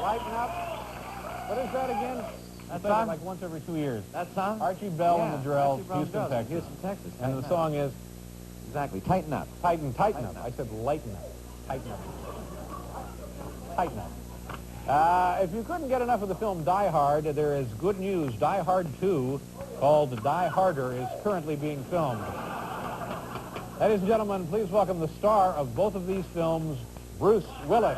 Lighten up. What is that again? That's song? like once every 2 years. That song? Archie Bell and the Drells, Houston, Texas. And the song is? Exactly. Tighten up. Tighten up. I said lighten up. Tighten up. Tighten up. If you couldn't get enough of the film Die Hard, there is good news. Die Hard 2, called Die Harder, is currently being filmed. Ladies and gentlemen, please welcome the star of both of these films, Bruce Willis.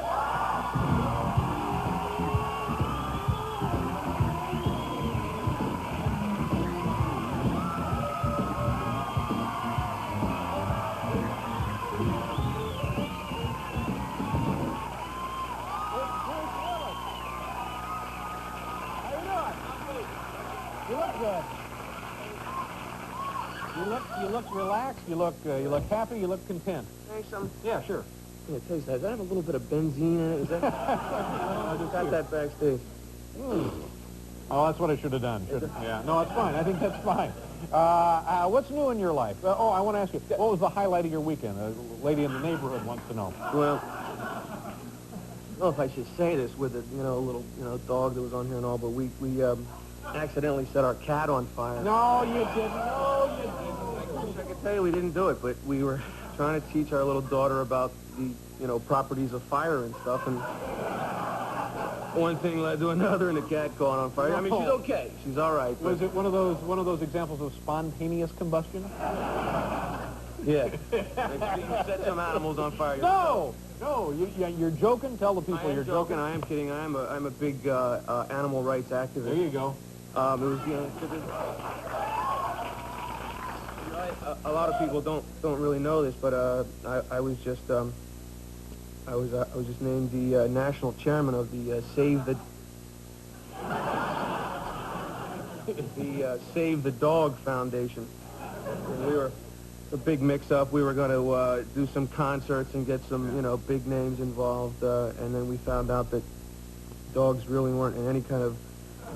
You look good. You look relaxed. You look happy. You look content. Thanks, something. Yeah, sure. Yeah, taste that. Does that have a little bit of benzene in it? Is that? I just got that backstage. Oh, that's what I should have done. Yeah. No, it's fine. I think that's fine. What's new in your life? I want to ask you, what was the highlight of your weekend? A lady in the neighborhood wants to know. Well, I don't know if I should say this with a little dog that was on here and all, but we accidentally set our cat on fire. No, you didn't. No, you didn't. I wish I could tell you we didn't do it, but we were trying to teach our little daughter about the properties of fire and stuff, and one thing led to another, and the cat caught on fire. I mean, she's okay. She's all right. Was it one of those examples of spontaneous combustion? Yeah. You set some animals on fire. No, you're joking. Tell the people you're joking. I am kidding. I'm a big animal rights activist. There you go. It was a lot of people don't really know this, but I was just named the national chairman of the Save the Dog Foundation. And we were a big mix-up. We were going to do some concerts and get some big names involved, and then we found out that dogs really weren't in any kind of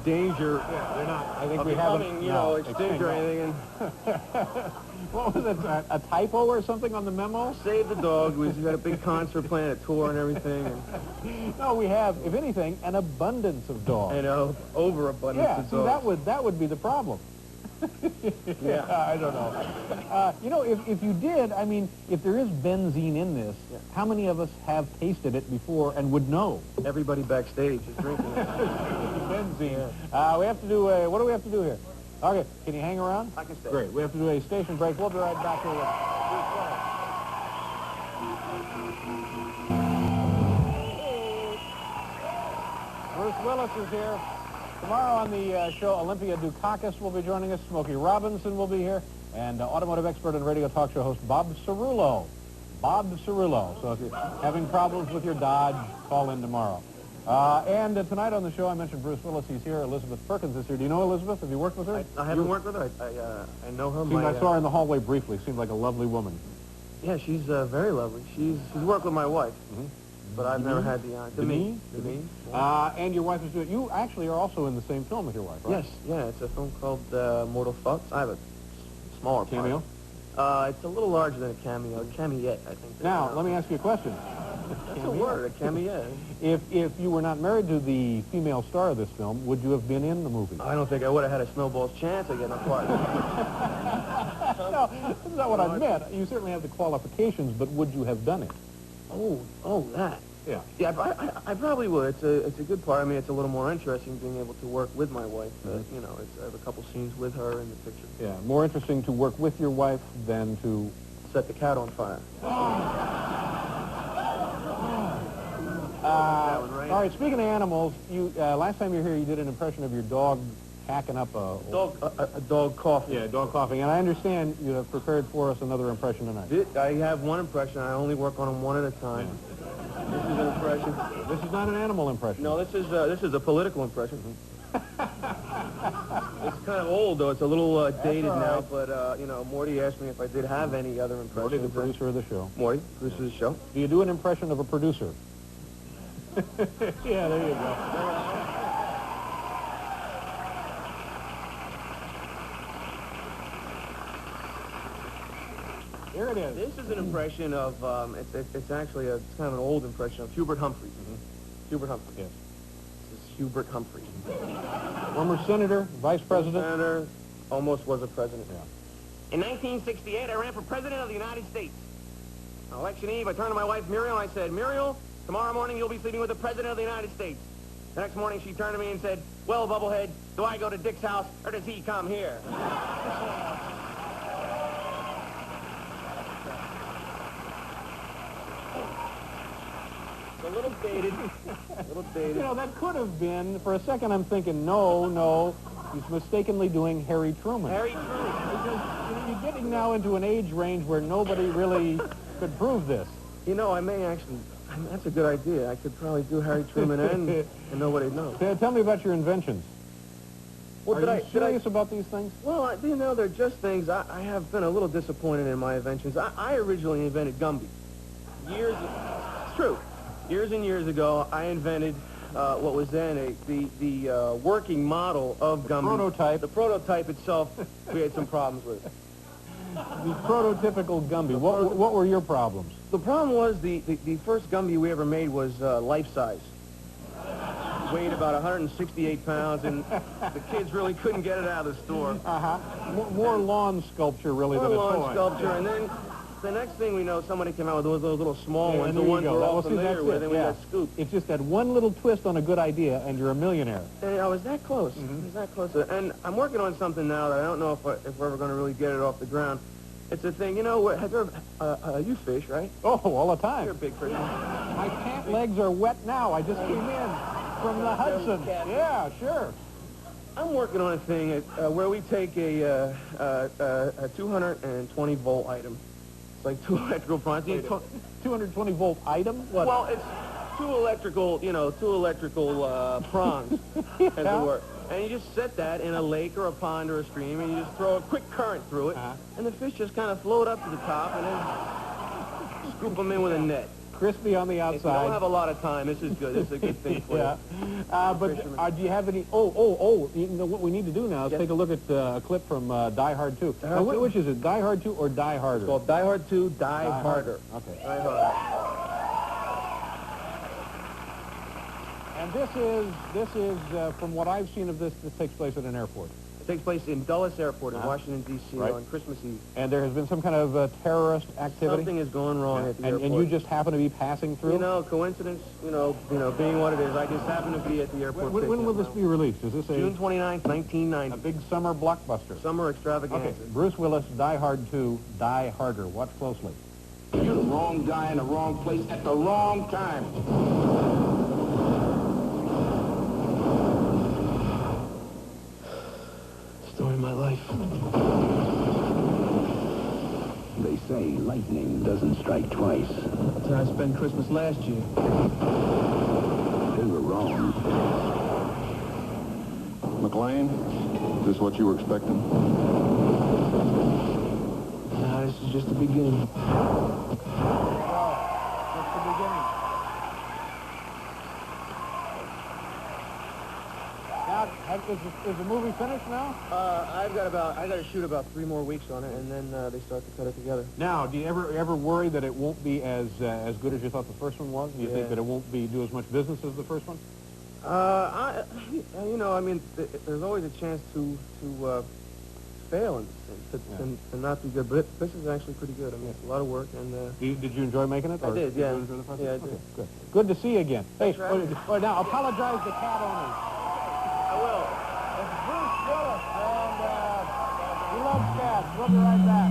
danger. Yeah, they're not. I think of we becoming, extinct or anything. And what was it? A typo or something on the memo? Save the dog. We had a big concert plan, a tour, and everything. And no, we have, if anything, an abundance of dogs. Overabundance of dogs. See, that would be the problem. Yeah. I don't know. If you did, I mean, if there is benzene in this, how many of us have tasted it before and would know? Everybody backstage is drinking it. Benzene. We have to do what do we have to do here? Okay, can you hang around? I can stay. Great. We have to do a station break. We'll be right back here with Bruce Willis is here. Tomorrow on the show, Olympia Dukakis will be joining us. Smokey Robinson will be here. And automotive expert and radio talk show host Bob Cerullo. So if you're having problems with your Dodge, call in tomorrow. And tonight on the show, I mentioned Bruce Willis. He's here. Elizabeth Perkins is here. Do you know Elizabeth? Have you worked with her? I haven't worked with her. I know her. I saw her in the hallway briefly. Seemed like a lovely woman. Yeah, she's very lovely. She's worked with my wife. Mm-hmm. But I've never had the honor. Me? Yeah. And your wife is doing. You actually are also in the same film with your wife, right? Yes. Yeah, it's a film called Mortal Fucks. I have a smaller cameo. It's a little larger than a cameo. Cameo, I think. Now, let me ask you a question. That's a word, a cameo. If you were not married to the female star of this film, would you have been in the movie? I don't think I would have had a snowball's chance of getting a part. No, that's not what I meant. You certainly have the qualifications, but would you have done it? Oh, that. Yeah. Yeah, I probably would. It's a good part. I mean, it's a little more interesting being able to work with my wife. I have a couple scenes with her in the picture. Yeah, more interesting to work with your wife than to set the cat on fire. All right, speaking of animals, you last time you were here, you did an impression of your dog hacking up a dog coughing. Yeah, dog coughing. And I understand you have prepared for us another impression tonight. I have one impression. I only work on them one at a time. Yeah. This is an impression. This is not an animal impression. No, this is a political impression. It's kind of old, though. It's a little dated now, but, Morty asked me if I did have any other impressions. Morty, the producer of the show. Morty, producer of the show. Do you do an impression of a producer? Yeah, there you go. Here it is. This is an impression of, it's actually it's kind of an old impression of Hubert Humphrey. Mm-hmm. Hubert Humphrey. Yes. is Hubert Humphrey. Former senator, vice president. Senator, almost was a president. Yeah. In 1968, I ran for president of the United States. On election eve, I turned to my wife, Muriel, and I said, Muriel, tomorrow morning you'll be sleeping with the president of the United States. The next morning, she turned to me and said, well, Bubblehead, do I go to Dick's house, or does he come here? A little dated. A little dated. You know, that could have been, for a second I'm thinking, no, he's mistakenly doing Harry Truman. Harry Truman. Because, you know, you're getting now into an age range where nobody really could prove this. You know, I may actually, that's a good idea. I could probably do Harry Truman and nobody knows. Tell me about your inventions. Well, Are you serious about these things? Well, you know, they're just things. I have been a little disappointed in my inventions. I originally invented Gumby. It's true. Years and years ago, I invented what was then the working model of Gumby. Prototype. The prototype itself, we had some problems with. The prototypical Gumby. What were your problems? The problem was the first Gumby we ever made was life-size. Weighed about 168 pounds, and the kids really couldn't get it out of the store. More lawn sculpture, really, More than a lawn toy. sculpture, and then the next thing we know, somebody came out with those little small ones, the there you ones go. we're all Well, see, familiar that's with, it, and we yeah. got scooped. It's just that one little twist on a good idea, and you're a millionaire. And I was that close. I was that close. And I'm working on something now that I don't know if we're ever going to really get it off the ground. It's a thing, you know, have you ever, you fish, right? Oh, all the time. You're a big fish. My pant legs are wet now. I just came in from the Hudson. Yeah, sure. I'm working on a thing where we take a 220-volt item. It's like two electrical prongs. 220-volt item? What? Well, it's two electrical prongs, as it were. And you just set that in a lake or a pond or a stream, and you just throw a quick current through it, and the fish just kind of float up to the top, and then scoop them in with a net. Crispy on the If you outside. don't have a lot of time, this is good. This is a good thing for you. But do you have any... Oh, you know what we need to do now is take a look at a clip from Die Hard 2. Now, which is it, Die Hard 2 or Die Harder? It's called Die Hard 2, Die Harder. Okay. Die Harder. And this is from what I've seen of this takes place at an airport. It takes place in Dulles Airport in Washington, D.C. Right. on Christmas Eve. And there has been some kind of terrorist activity? Something is going wrong at the airport. And you just happen to be passing through? You know, coincidence, you know, being what it is, I just happen to be at the airport. When will this be released? Is this June 29th, 1990. a big summer blockbuster? Summer extravaganza. Okay, Bruce Willis, Die Hard 2, Die Harder. Watch closely. You're the wrong guy in the wrong place at the wrong time. Story of my life. They say lightning doesn't strike twice. That's how I spent Christmas last year. They were wrong. McLean, is this what you were expecting? Nah, this is just the beginning. That's the beginning. Now, is the movie finished now? I got to shoot about 3 more weeks on it, and then they start to cut it together. Now, do you ever worry that it won't be as good as you thought the first one was? Do you think that it won't do as much business as the first one? You know, I mean, there's always a chance to fail and not be good, but this is actually pretty good. I mean, it's a lot of work, and... Did you enjoy making it? I did, yeah. Did you enjoy the first Yeah, I one? did. Okay, good. Good to see you again. Thanks for having me. Now, apologize to cat owners. I will. It's Bruce Willis, and he loves cats. We'll be right back.